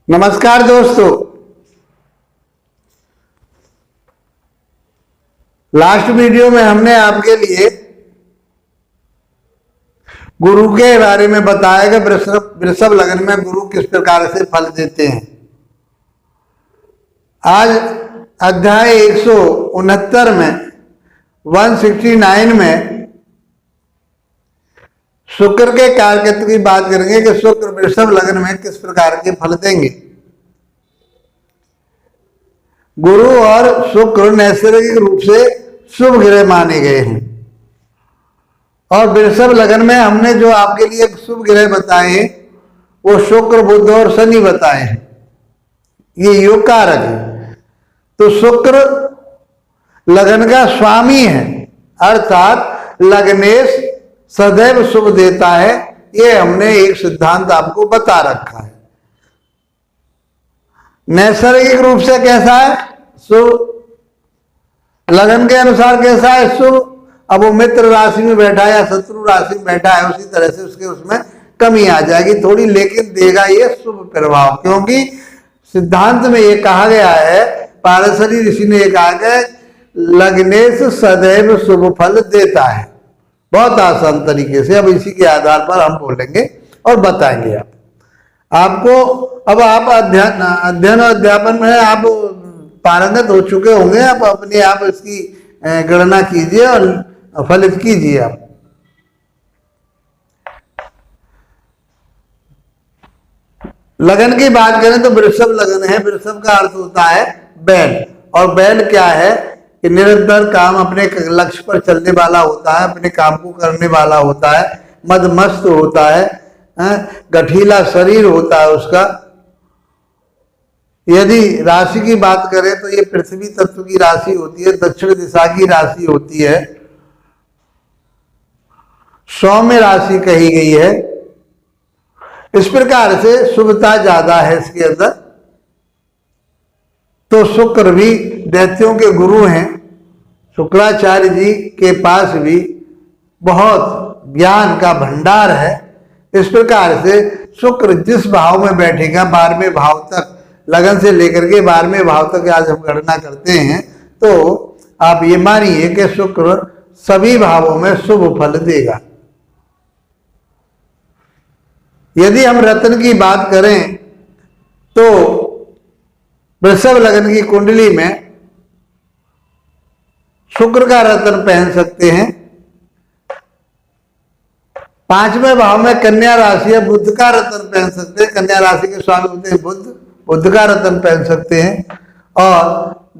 नमस्कार दोस्तों, last video में हमने आपके लिए गुरु के बारे में बताया कि वृषभ लग्न में गुरु किस प्रकार से फल देते हैं। आज अध्याय 169 में 169 में शुक्र के कारकत्व की बात करेंगे कि शुक्र वृषभ लग्न में किस प्रकार के फल देंगे। गुरु और शुक्र नैसर्गिक रूप से शुभ ग्रह माने गए हैं और वृषभ लग्न में हमने जो आपके लिए शुभ ग्रह बताए हैं वो शुक्र, बुध और शनि बताए हैं। ये योग कारक है। तो शुक्र लग्न का स्वामी है, अर्थात लग्नेश सदैव शुभ देता है। ये हमने एक सिद्धांत आपको बता रखा है। नैसर्गिक रूप से कैसा है? शुभ। लगन के अनुसार कैसा है? शुभ। अब वो मित्र राशि में बैठा है या शत्रु राशि में बैठा है, उसी तरह से उसके उसमें कमी आ जाएगी थोड़ी, लेकिन देगा ये शुभ प्रभाव। क्योंकि सिद्धांत में ये कहा गया है, पारसरी ऋषि ने ये कहा कि लग्नेश सदैव शुभ फल देता है। बहुत आसान तरीके से अब इसी के आधार पर हम बोलेंगे और बताएंगे आपको। अब आप अध्ययन और अध्यापन में आप पारंगत हो चुके होंगे। आप अपने आप इसकी गणना कीजिए और फलित कीजिए। आप लगन की बात करें तो वृषभ लगन है। वृषभ का अर्थ होता है बैल, और बैल क्या है कि निरंतर काम अपने लक्ष्य पर चलने वाला होता है, अपने काम को करने वाला होता है, मदमस्त होता है, गठीला शरीर होता है उसका। यदि राशि की बात करें तो ये पृथ्वी तत्व की राशि होती है, दक्षिण दिशा की राशि होती है, सौम्य राशि कही गई है। इस प्रकार से शुभता ज्यादा है इसके अंदर। तो शुक्र भी दैत्यों के गुरु हैं। शुक्राचार्य जी के पास भी बहुत ज्ञान का भंडार है। इस प्रकार से शुक्र जिस भाव में बैठेगा, 12वें भाव तक, लगन से लेकर के 12वें भाव तक आज हम गणना करते हैं, तो आप ये मानिए कि शुक्र सभी भावों में शुभ फल देगा। यदि हम रत्न की बात करें तो वृषभ लग्न की कुंडली में शुक्र का रत्न पहन सकते हैं। 5वें भाव में कन्या राशि है, बुध का रत्न पहन सकते हैं। कन्या राशि के स्वामी होते हैं बुध, बुध का रत्न पहन सकते हैं। और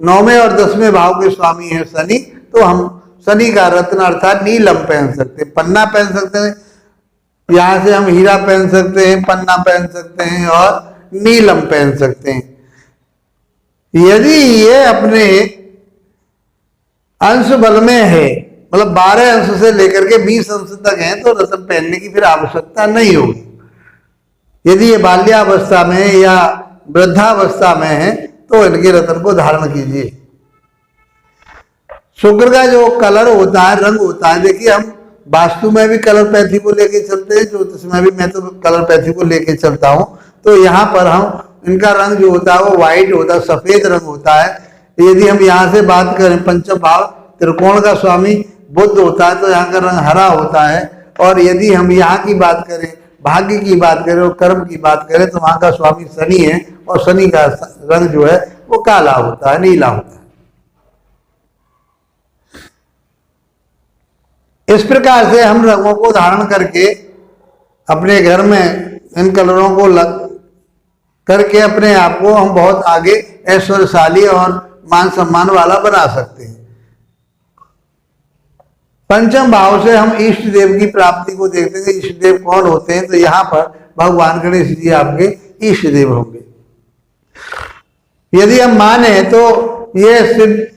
9वें और 10वें भाव के स्वामी है शनि, तो हम शनि का रत्न अर्थात नीलम पहन सकते हैं। पन्ना पहन सकते हैं, यहां से हम हीरा पहन सकते हैं, पन्ना पहन सकते हैं और नीलम पहन सकते हैं। यदि ये अपने अंश बल में है, मतलब 12 अंश से लेकर के 20 अंश तक है, तो रत्न पहनने की फिर आवश्यकता नहीं होगी। यदि ये बाल्यावस्था में या वृद्धावस्था में है तो इनके रत्न को धारण कीजिए। शुक्र का जो कलर होता है, रंग होता है, देखिए हम वास्तु में भी कलर पैथी को लेके चलते हैं, ज्योतिष में भी मैं तो कलर पैथी को लेके चलता हूं। तो यहाँ पर हम इनका रंग जो होता है वो व्हाइट होता है, सफेद रंग होता है। यदि हम यहाँ से बात करें, पंचम भाव त्रिकोण का स्वामी बुध होता है, तो यहाँ का रंग हरा होता है। और यदि हम यहाँ की बात करें, भाग्य की बात करें और कर्म की बात करें, तो वहां का स्वामी शनि है और शनि का रंग जो है वो काला होता है, नीला होता है। इस प्रकार से हम रंगों को धारण करके अपने घर में इन कलरों को करके अपने आप को हम बहुत आगे ऐश्वर्यशाली और मान सम्मान वाला बना सकते हैं। पंचम भाव से हम इष्ट देव की प्राप्ति को देखते हैं। इष्ट देव कौन होते हैं? तो यहाँ पर भगवान गणेश जी आपके इष्ट देव होंगे। यदि हम माने तो ये सिर्फ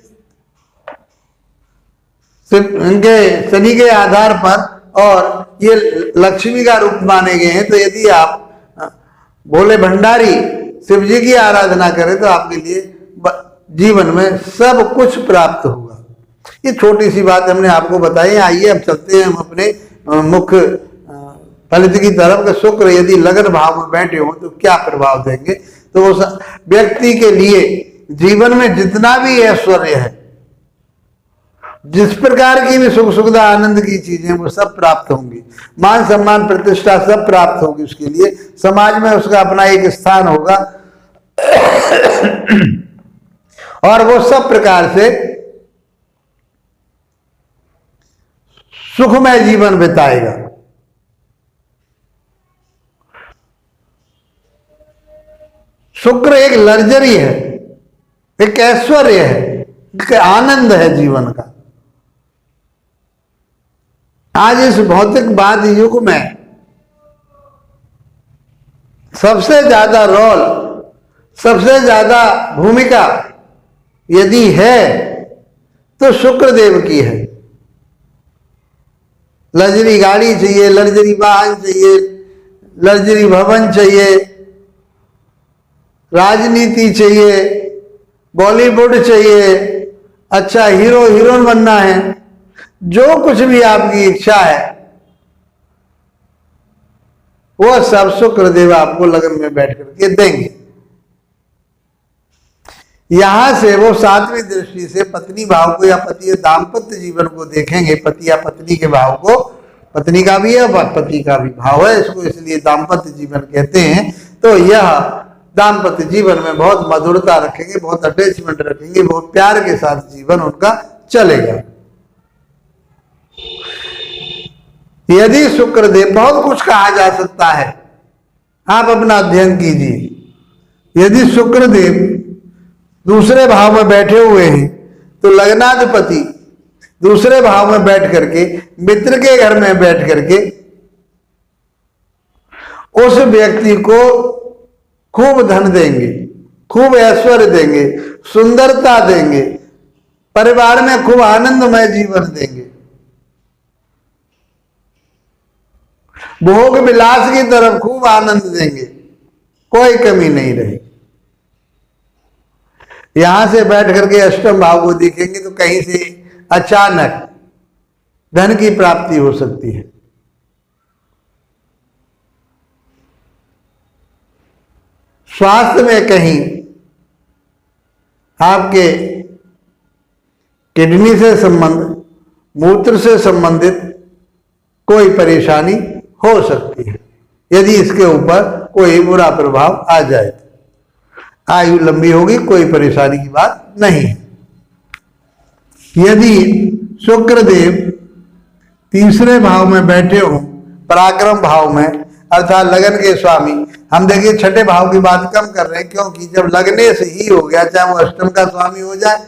इनके शनि के आधार पर और ये लक्ष्मी का रूप माने गए हैं। तो यदि आप भोले भंडारी शिव जी की आराधना करें तो आपके लिए जीवन में सब कुछ प्राप्त होगा। ये छोटी सी बात हमने आपको बताई। आइए अब चलते हैं हम अपने मुख्य फलित की तरफ के शुक्र यदि लगन भाव में बैठे हो तो क्या प्रभाव देंगे? तो उस व्यक्ति के लिए जीवन में जितना भी ऐश्वर्य है, जिस प्रकार की भी सुख सुविधा आनंद की चीजें, वो सब प्राप्त होंगी। मान सम्मान प्रतिष्ठा सब प्राप्त होगी उसके लिए। समाज में उसका अपना एक स्थान होगा और वो सब प्रकार से सुखमय जीवन बिताएगा। शुक्र एक लग्जरी है, एक ऐश्वर्य है, एक आनंद है जीवन का। आज इस भौतिकवाद युग में सबसे ज्यादा रोल, सबसे ज्यादा भूमिका यदि है तो शुक्रदेव की है। लग्जरी गाड़ी चाहिए, लग्जरी वाहन चाहिए, लग्जरी भवन चाहिए, राजनीति चाहिए, बॉलीवुड चाहिए, अच्छा हीरो हीरोइन बनना है, जो कुछ भी आपकी इच्छा है वो सब शुक्रदेव आपको लगन में बैठ करके देंगे। यहां से वो सातवीं दृष्टि से पत्नी भाव को या पति दाम्पत्य जीवन को देखेंगे। पति या पत्नी के भाव को, पत्नी का भी है पति का भी भाव है, इसको इसलिए दाम्पत्य जीवन कहते हैं। तो यह दाम्पत्य जीवन में बहुत मधुरता रखेंगे, बहुत अटैचमेंट रखेंगे, बहुत प्यार के साथ जीवन उनका चलेगा। यदि शुक्रदेव, बहुत कुछ कहा जा सकता है, आप अपना अध्ययन कीजिए। यदि शुक्रदेव दूसरे भाव में बैठे हुए हैं तो लग्नाधिपति दूसरे भाव में बैठ करके, मित्र के घर में बैठ करके उस व्यक्ति को खूब धन देंगे, खूब ऐश्वर्य देंगे, सुंदरता देंगे, परिवार में खूब आनंदमय जीवन देंगे, भोग विलास की तरफ खूब आनंद देंगे, कोई कमी नहीं रहेगी। यहां से बैठ करके अष्टम भाव को देखेंगे तो कहीं से अचानक धन की प्राप्ति हो सकती है। स्वास्थ्य में कहीं आपके किडनी से संबंध, मूत्र से संबंधित कोई परेशानी हो सकती है। यदि इसके ऊपर कोई बुरा प्रभाव आ जाए तो आयु लंबी होगी, कोई परेशानी की बात नहीं है। यदि शुक्रदेव तीसरे भाव में बैठे हो, पराक्रम भाव में, अर्थात लगन के स्वामी, हम देखिए छठे भाव की बात कम कर रहे हैं, क्योंकि जब लगने से ही हो गया, चाहे वो अष्टम का स्वामी हो जाए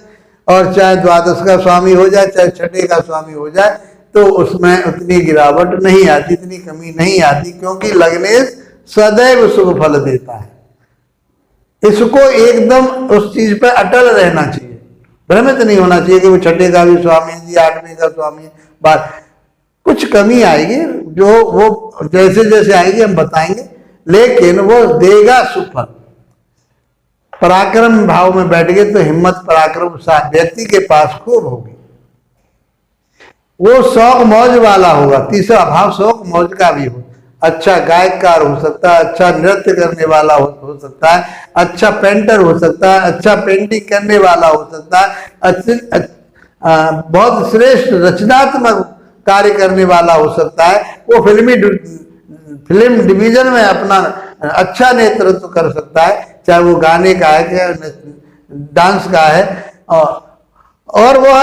और चाहे द्वादश का स्वामी हो जाए, चाहे छठे का स्वामी हो जाए, तो उसमें उतनी गिरावट नहीं आती, इतनी कमी नहीं आती, क्योंकि लगने सदैव शुभ फल देता है। इसको एकदम उस चीज पर अटल रहना चाहिए, भ्रमित नहीं होना चाहिए कि वो छठे का भी स्वामी है जी, आठवें का स्वामी है। बात कुछ कमी आएगी, जो वो जैसे जैसे आएगी हम बताएंगे, लेकिन वो देगा सुफल। पराक्रम भाव में बैठ गए तो हिम्मत पराक्रम व्यक्ति के पास खूब होगी, वो शौक मौज वाला होगा। तीसरा भाव शौक मौज का भी हो, अच्छा गायककार हो सकता है, अच्छा नृत्य करने वाला हो सकता है, अच्छा पेंटर हो सकता है, अच्छा पेंटिंग करने वाला हो सकता है, बहुत श्रेष्ठ रचनात्मक कार्य करने वाला हो सकता है, वो फिल्म डिवीजन में अपना अच्छा नेतृत्व कर सकता है, चाहे वो गाने का है, चाहे डांस का है। और वह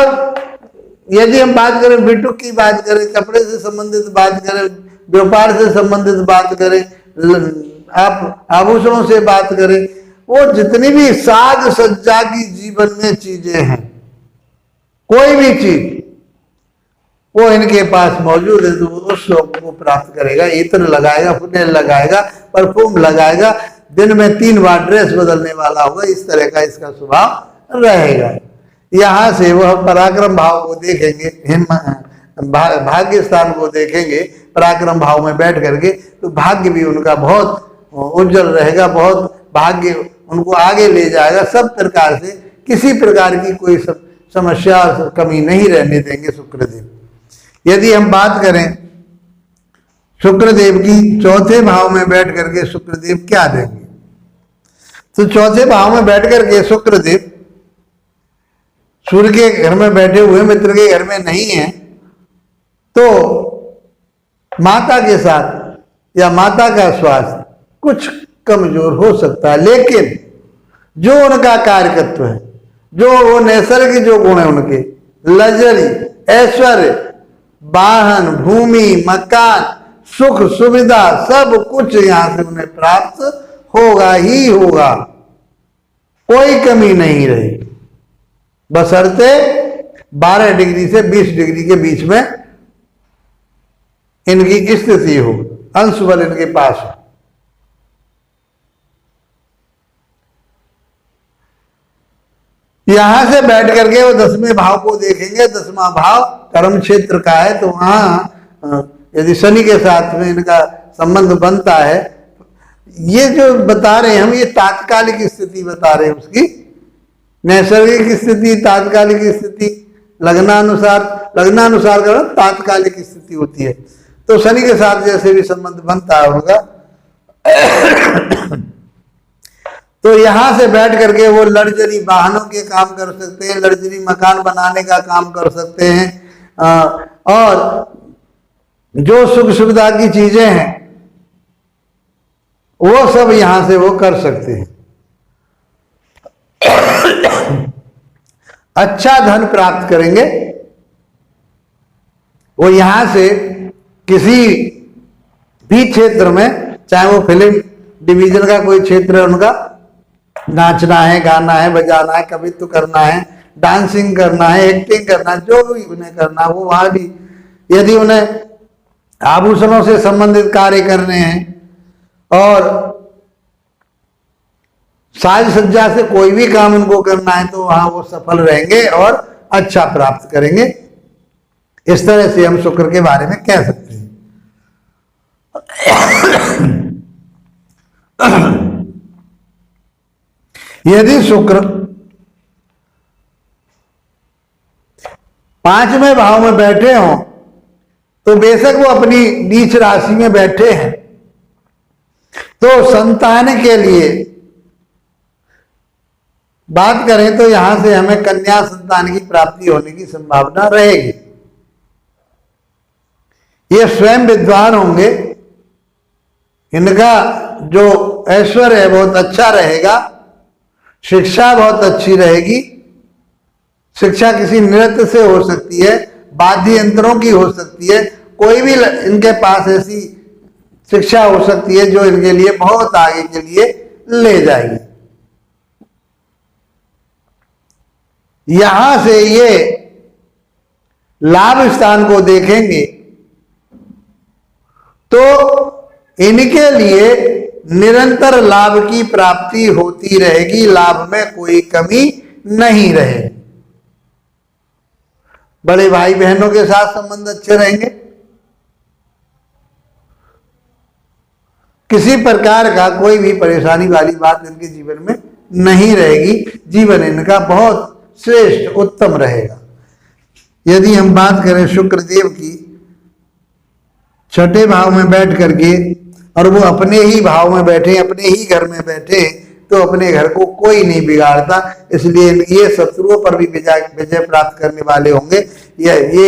यदि हम बात करें, बिटुक की बात करें, कपड़े से संबंधित बात करें, व्यापार से संबंधित बात करें, आप आभूषणों से बात करें, वो जितनी भी साज सज्जा की जीवन में चीजें हैं, कोई भी चीज वो इनके पास मौजूद है, तो उस शौक को प्राप्त करेगा। इत्र लगाएगा, फुनेल लगाएगा, परफ्यूम लगाएगा, दिन में 3 बार ड्रेस बदलने वाला होगा, इस तरह का इसका स्वभाव रहेगा। यहां से वह पराक्रम भाव को देखेंगे, भाग्य स्थान को देखेंगे, पराक्रम भाव में बैठ करके, तो भाग्य भी उनका बहुत उज्जवल रहेगा, बहुत भाग्य उनको आगे ले जाएगा। सब प्रकार से किसी प्रकार की कोई समस्या कमी नहीं रहने देंगे शुक्रदेव। यदि हम बात करें शुक्रदेव की चौथे भाव में बैठ करके शुक्रदेव क्या देंगे? तो चौथे भाव में बैठ करके शुक्रदेव सूर्य के घर में बैठे हुए, मित्र के घर में नहीं है, तो माता के साथ या माता का स्वास्थ्य कुछ कमजोर हो सकता है, लेकिन जो उनका कार्यकत्व है, जो वो नैसर्गिक जो गुण है उनके, लग्जरी, ऐश्वर्य, वाहन, भूमि, मकान, सुख सुविधा, सब कुछ यहां से उन्हें प्राप्त होगा ही होगा, कोई कमी नहीं रहेगी, बशर्ते 12 डिग्री से 20 डिग्री के बीच में इनकी स्थिति हो, अंश बल इनके पास हो। यहां से बैठ करके वो 10वें भाव को देखेंगे। 10वां भाव कर्म क्षेत्र का है, तो वहां यदि शनि के साथ में इनका संबंध बनता है, ये जो बता रहे हैं हम, ये तात्कालिक स्थिति बता रहे हैं उसकी, नैसर्गिक स्थिति, तात्कालिक स्थिति, लग्नानुसार का तात्कालिक स्थिति होती है। तो शनि के साथ जैसे भी संबंध बनता है उनका, तो यहां से बैठ करके वो लग्जरी वाहनों के काम कर सकते हैं, लग्जरी मकान बनाने का काम कर सकते हैं, और जो सुख सुविधा की चीजें हैं वो सब यहां से वो कर सकते हैं। अच्छा धन प्राप्त करेंगे। वो यहां से किसी भी क्षेत्र में, चाहे वो फिल्म डिवीजन का कोई क्षेत्र है उनका, नाचना है, गाना है, बजाना है, कवित्व करना है, डांसिंग करना है, एक्टिंग करना है, जो भी उन्हें करना, वो वहां भी, यदि उन्हें आभूषणों से संबंधित कार्य करने हैं और साज सज्जा से कोई भी काम उनको करना है, तो वहां वो सफल रहेंगे और अच्छा प्राप्त करेंगे। इस तरह से हम शुक्र के बारे में कह सकते हैं। यदि शुक्र 5वें भाव में बैठे हों, तो बेशक वो अपनी नीच राशि में बैठे हैं, तो संतान के लिए बात करें तो यहां से हमें कन्या संतान की प्राप्ति होने की संभावना रहेगी। ये स्वयं विद्वान होंगे, इनका जो ऐश्वर्य है बहुत अच्छा रहेगा, शिक्षा बहुत अच्छी रहेगी। शिक्षा किसी नृत्य से हो सकती है, वाद्य यंत्रों की हो सकती है, कोई भी इनके पास ऐसी शिक्षा हो सकती है जो इनके लिए बहुत आगे के लिए ले जाएगी। यहां से ये लाभ स्थान को देखेंगे तो इनके लिए निरंतर लाभ की प्राप्ति होती रहेगी, लाभ में कोई कमी नहीं रहेगी। बड़े भाई बहनों के साथ संबंध अच्छे रहेंगे, किसी प्रकार का कोई भी परेशानी वाली बात इनके जीवन में नहीं रहेगी, जीवन इनका बहुत श्रेष्ठ उत्तम रहेगा। यदि हम बात करें शुक्रदेव की, 6ठे भाव में बैठ करके, और वो अपने ही भाव में बैठे, अपने ही घर में बैठे, तो अपने घर को कोई नहीं बिगाड़ता, इसलिए ये शत्रुओं पर भी विजय प्राप्त करने वाले होंगे। ये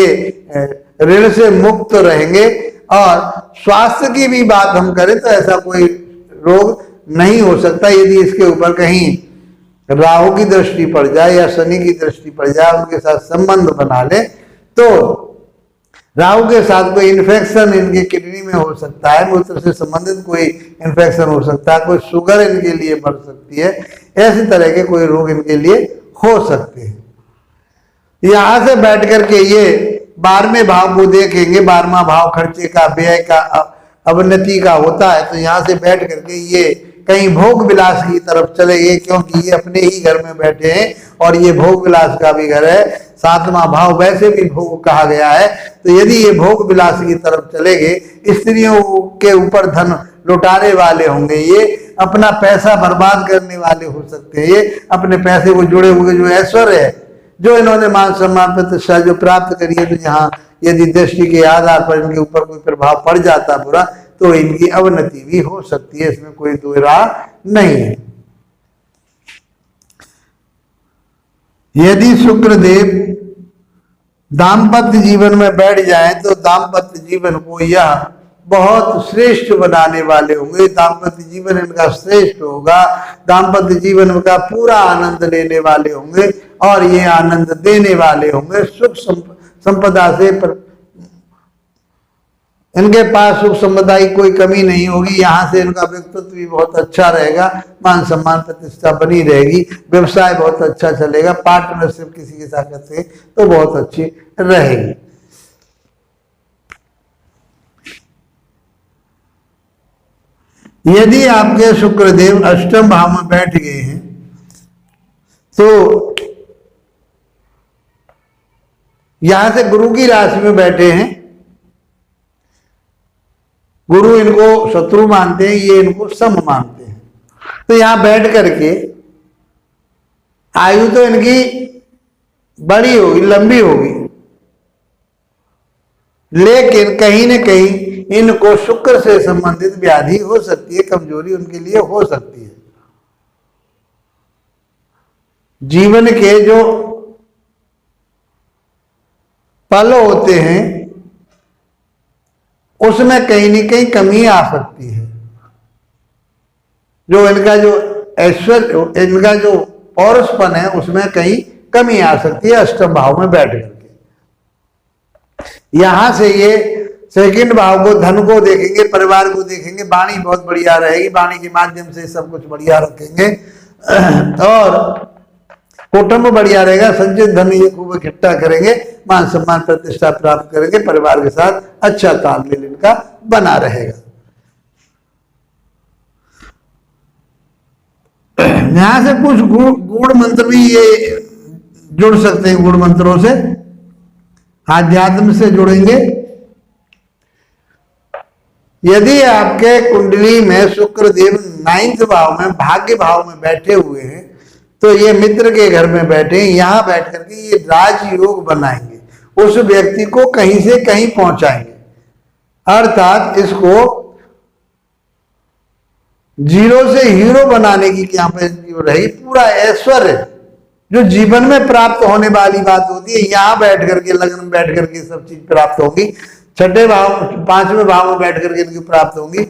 ऋण से मुक्त रहेंगे। और स्वास्थ्य की भी बात हम करें तो ऐसा कोई रोग नहीं हो सकता। यदि इसके ऊपर कहीं राहु की दृष्टि पड़ जाए या शनि की दृष्टि पड़ जाए, उनके साथ संबंध बना ले, तो राहु के साथ कोई इन्फेक्शन इनकी किडनी में हो सकता है, मूत्र से संबंधित कोई इन्फेक्शन हो सकता है, कोई शुगर इनके लिए बढ़ सकती है, ऐसे तरह के कोई रोग इनके लिए हो सकते हैं। यहां से बैठ करके ये 12वें भाव को देखेंगे। 12वां भाव खर्चे का, व्यय का, अवनति का होता है, तो यहां से बैठ करके ये कहीं भोग विलास की तरफ चले गए, क्योंकि ये अपने ही घर में बैठे हैं और ये भोग विलास का भी घर है। 7वां भाव वैसे भी भोग कहा गया है, तो यदि ये भोग विलास की तरफ चले गए, स्त्रियों के ऊपर धन लुटाने वाले होंगे, ये अपना पैसा बर्बाद करने वाले हो सकते हैं, ये अपने पैसे को जुड़े हुए जो ऐश्वर्य है, जो इन्होंने मान सम्मान प्रतिष्ठा जो प्राप्त करी है, तो यहाँ यदि दृष्टि के आधार पर इनके ऊपर कोई प्रभाव पड़ जाता बुरा तो इनकी अवनति भी हो सकती है, इसमें कोई दो राह नहीं है। यदि शुक्रदेव दाम्पत्य जीवन में बैठ जाए तो दाम्पत्य जीवन को यह बहुत श्रेष्ठ बनाने वाले होंगे। दाम्पत्य जीवन इनका श्रेष्ठ होगा, दाम्पत्य जीवन का पूरा आनंद लेने वाले होंगे और ये आनंद देने वाले होंगे। सुख संपदा से इनके पास सुख संपदा की कोई कमी नहीं होगी। यहाँ से इनका व्यक्तित्व भी बहुत अच्छा रहेगा, मान सम्मान प्रतिष्ठा बनी रहेगी, व्यवसाय बहुत अच्छा चलेगा, पार्टनरशिप किसी के साथ करते तो बहुत अच्छी रहेगी। यदि आपके शुक्रदेव अष्टम भाव में बैठ गए हैं तो यहां से गुरु की राशि में बैठे हैं, गुरु इनको शत्रु मानते हैं, ये इनको सम मानते हैं। तो यहां बैठ करके आयु तो इनकी बड़ी होगी, लंबी होगी, लेकिन कहीं न कहीं इनको शुक्र से संबंधित व्याधि हो सकती है, कमजोरी उनके लिए हो सकती है। जीवन के जो पल होते हैं उसमें कहीं न कहीं कमी आ सकती है। जो इनका जो ऐश्वर्य, इनका जो पौरुषपन है उसमें कहीं कमी आ सकती है अष्टम भाव में बैठ करके। यहां से ये सेकंड भाव को, धन को देखेंगे, परिवार को देखेंगे, वाणी बहुत बढ़िया रहेगी, वाणी के माध्यम से सब कुछ बढ़िया रखेंगे और कुटुंब बढ़िया रहेगा, संचित धन ये खूब इकट्ठा करेंगे, मान सम्मान प्रतिष्ठा प्राप्त करेंगे, परिवार के साथ अच्छा तालमेल इनका बना रहेगा। यहां से कुछ गुण मंत्र भी ये जुड़ सकते हैं, गुण मंत्रों से आध्यात्म से जुड़ेंगे। यदि आपके कुंडली में शुक्रदेव 9th भाव में, भाग्य भाव में बैठे हुए हैं तो ये मित्र के घर में बैठे, यहां बैठ करके ये राजयोग बनाएंगे, उस व्यक्ति को कहीं से कहीं पहुंचाएंगे। अर्थात इसको जीरो से हीरो बनाने की क्या रही, पूरा ऐश्वर्य जो जीवन में प्राप्त होने वाली बात होती है, यहां बैठ करके, लग्न में बैठ करके सब चीज प्राप्त होगी। छठे भाव, 5वें भाव में बैठ करके इनकी प्राप्त होंगी,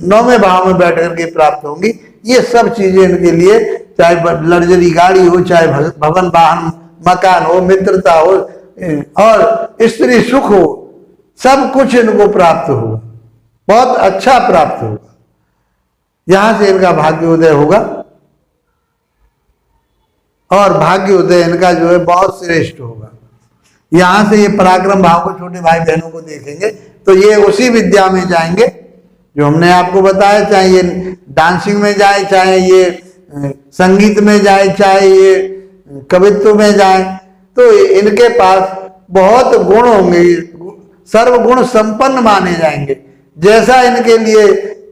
9वें भाव में बैठ करके प्राप्त होंगी। ये सब चीजें इनके लिए, चाहे लग्जरी गाड़ी हो, चाहे भवन वाहन मकान हो, मित्रता हो और स्त्री सुख हो, सब कुछ इनको प्राप्त होगा, बहुत अच्छा प्राप्त होगा। यहां से इनका भाग्योदय होगा और भाग्योदय इनका जो है बहुत श्रेष्ठ होगा। यहां से ये पराक्रम भाव को, छोटे भाई बहनों को देखेंगे तो ये उसी विद्या में जाएंगे जो हमने आपको बताया, चाहे ये डांसिंग में जाए, चाहे ये संगीत में जाए, चाहे ये कवित्व में जाए, तो इनके पास बहुत गुण होंगे, सर्वगुण संपन्न माने जाएंगे। जैसा इनके लिए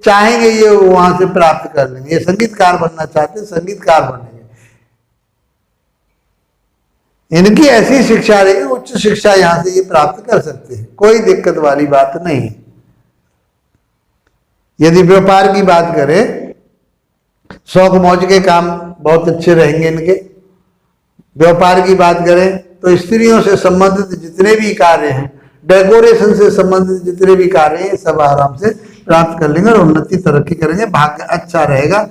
चाहेंगे ये वहां से प्राप्त कर लेंगे। ये संगीतकार बनना चाहते हैं, संगीतकार बनेंगे। इनकी ऐसी शिक्षा रहेगी, उच्च शिक्षा यहां से ये प्राप्त कर सकते हैं, कोई दिक्कत वाली बात नहीं। यदि व्यापार की बात करें, शौक मौज के काम बहुत अच्छे रहेंगे इनके। व्यापार की बात करें तो स्त्रियों से संबंधित जितने भी कार्य हैं, डेकोरेशन से संबंधित जितने भी कार्य हैं, सब आराम से प्राप्त कर लेंगे और उन्नति तरक्की करेंगे, भाग्य अच्छा रहेगा।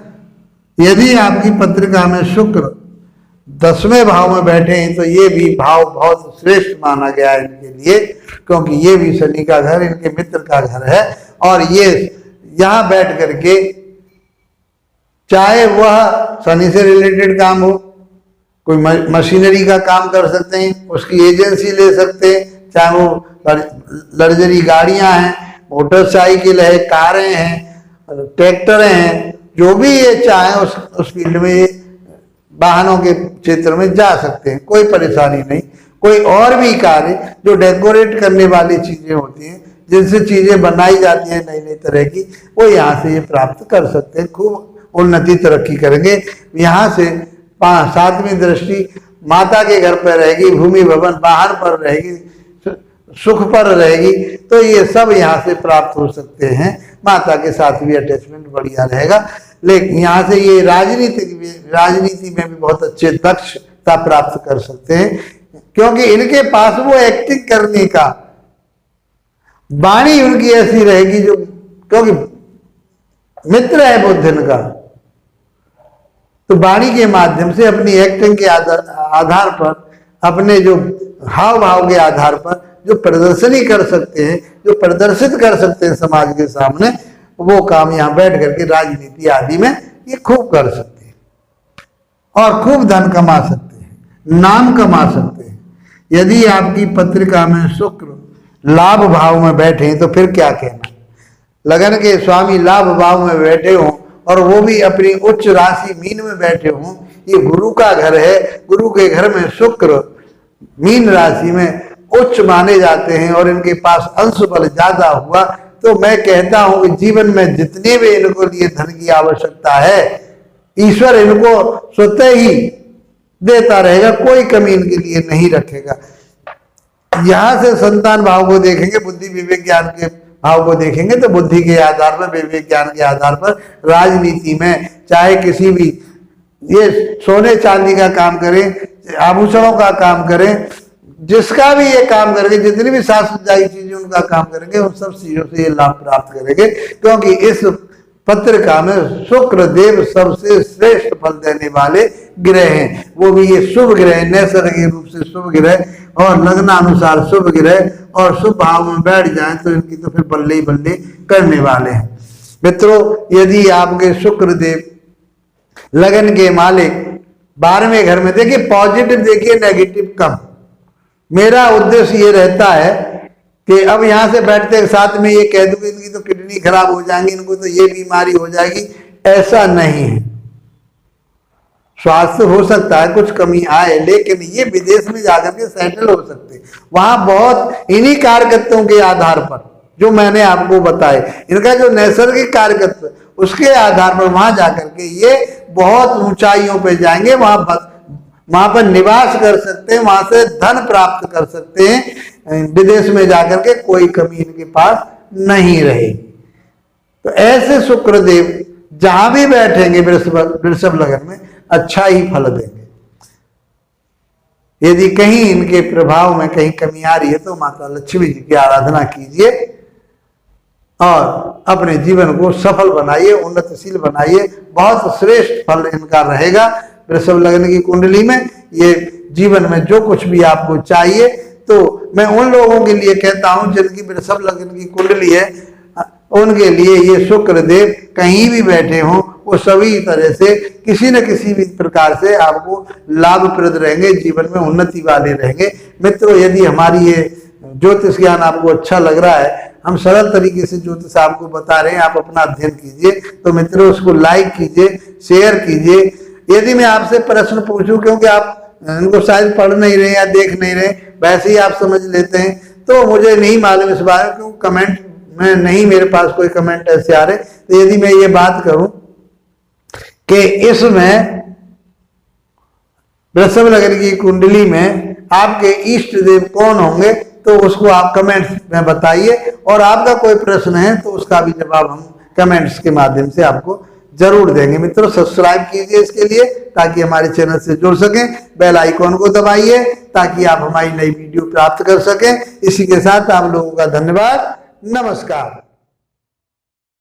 यदि आपकी पत्रिका में शुक्र 10वें भाव में बैठे हैं तो ये भी भाव बहुत श्रेष्ठ माना गया है इनके लिए, क्योंकि ये भी शनि का घर, इनके मित्र का घर है। और ये यहां बैठ करके, चाहे वह शनि से रिलेटेड काम हो, कोई मशीनरी का काम कर सकते हैं, उसकी एजेंसी ले सकते हैं, चाहे वो लग्जरी गाड़ियां हैं, मोटरसाइकिल है, कारें हैं, ट्रैक्टर हैं, जो भी ये चाहे उस फील्ड में, वाहनों के क्षेत्र में जा सकते हैं, कोई परेशानी नहीं। कोई और भी कार्य जो डेकोरेट करने वाली चीजें होती हैं, जिनसे चीजें बनाई जाती हैं नई नई तरह की, वो यहाँ से ये प्राप्त कर सकते हैं, खूब उन्नति तरक्की करेंगे। यहाँ से 7वीं दृष्टि माता के घर पर रहेगी, भूमि भवन वाहन पर रहेगी, सुख पर रहेगी। तो ये सब यहाँ से प्राप्त हो सकते हैं। माता के साथ भी अटैचमेंट बढ़िया रहेगा। लेकिन यहाँ से ये राजनीति में भी बहुत अच्छे दक्षता प्राप्त कर सकते हैं, क्योंकि इनके पास वो एक्टिंग करने का वाणी उनकी ऐसी रहेगी जो, क्योंकि मित्र है बुध इनका, तो वाणी के माध्यम से अपनी एक्टिंग के आधार पर, अपने जो हाव भाव के आधार पर जो प्रदर्शनी कर सकते हैं, जो प्रदर्शित कर सकते हैं समाज के सामने, वो काम यहाँ बैठ करके राजनीति आदि में ये खूब कर सकते हैं और खूब धन कमा सकते हैं, नाम कमा सकते हैं। यदि आपकी पत्रिका में शुक्र लाभ भाव में बैठे तो फिर क्या कहना। लगन के स्वामी लाभ भाव में बैठे हों और वो भी अपनी उच्च राशि मीन में बैठे हों, ये गुरु का घर है, गुरु के घर में शुक्र मीन राशि में उच्च माने जाते हैं और इनके पास अंश बल ज्यादा हुआ, तो मैं कहता हूं कि जीवन में जितने भी इनको लिए धन की आवश्यकता है, ईश्वर इनको स्वतः ही देता रहेगा, कोई कमी इनके लिए नहीं रखेगा। यहां से संतान भाव को देखेंगे, बुद्धि विवेक ज्ञान के भाव को देखेंगे, तो बुद्धि के आधार पर, विवेक ज्ञान के आधार पर राजनीति में चाहे किसी भी ये सोने चांदी का काम करें, आभूषणों का काम करें, जिसका भी ये काम करेंगे, जितनी भी साज सज्जाई चीजें उनका काम करेंगे, उन सब चीजों से ये लाभ प्राप्त करेंगे, क्योंकि इस पत्रिका में शुक्र देव सबसे श्रेष्ठ फल देने वाले ग्रह हैं। वो भी ये शुभ ग्रह, नैसर्गिक रूप से शुभ ग्रह और लग्नानुसार शुभ ग्रह, और शुभ भाव में बैठ जाएं तो इनकी तो फिर बल्ले ही बल्ले करने वाले हैं। मित्रों, यदि आपके शुक्र देव लगन के मालिक 12वें घर में, देखिए पॉजिटिव देखिए नेगेटिव कम। मेरा उद्देश्य ये रहता है कि अब यहां से बैठते साथ में ये कह दूं कि इनकी तो किडनी खराब हो जाएंगी, इनको तो ये बीमारी हो जाएगी, ऐसा नहीं है। स्वास्थ्य हो सकता है कुछ कमी आए, लेकिन ये विदेश में जाकर के सेटल हो सकते, वहां बहुत इन्हीं कार्यकर्ताओं के आधार पर जो मैंने आपको बताए, इनका जो नैसर्गिक कार्यकर्ता उसके आधार पर वहां जाकर के ये बहुत ऊंचाइयों पे जाएंगे, वहां पर निवास कर सकते हैं, वहां से धन प्राप्त कर सकते हैं, विदेश में जाकर के कोई कमी इनके पास नहीं रहेगी। तो ऐसे शुक्रदेव जहां भी बैठेंगे वृषभ लगन में अच्छा ही फल देंगे। यदि कहीं इनके प्रभाव में कहीं कमी आ रही है तो माता लक्ष्मी जी की आराधना कीजिए और अपने जीवन को सफल बनाइए, उन्नतशील बनाइए। बहुत श्रेष्ठ फल इनका रहेगा। वृषभ लगन की कुंडली में ये जीवन में जो कुछ भी आपको चाहिए, तो मैं उन लोगों के लिए कहता हूं जिनकी वृषभ लगन की कुंडली है, उनके लिए ये शुक्र देव कहीं भी बैठे हों, वो सभी तरह से किसी न किसी भी प्रकार से आपको लाभप्रद रहेंगे, जीवन में उन्नति वाले रहेंगे। मित्रों, यदि हमारी ये ज्योतिष ज्ञान आपको अच्छा लग रहा है, हम सरल तरीके से ज्योतिष आपको बता रहे हैं, आप अपना अध्ययन कीजिए, तो मित्रों उसको लाइक कीजिए, शेयर कीजिए। यदि मैं आपसे प्रश्न पूछूं, क्योंकि आप इनको शायद पढ़ नहीं रहे या देख नहीं रहे, वैसे ही आप समझ लेते हैं, तो मुझे नहीं मालूम इस बारे में, क्योंकि कमेंट में नहीं, मेरे पास कोई कमेंट ऐसे आ रहे। तो यदि मैं ये बात करूं कि इसमें वृषभ लगन की कुंडली में आपके इष्ट देव कौन होंगे, तो उसको आप कमेंट्स में बताइए, और आपका कोई प्रश्न है तो उसका भी जवाब हम कमेंट्स के माध्यम से आपको जरूर देंगे। मित्रों, सब्सक्राइब कीजिए इसके लिए, ताकि हमारे चैनल से जुड़ सकें। बेल आइकॉन को दबाइए ताकि आप हमारी नई वीडियो प्राप्त कर सकें। इसी के साथ आप लोगों का धन्यवाद। नमस्कार।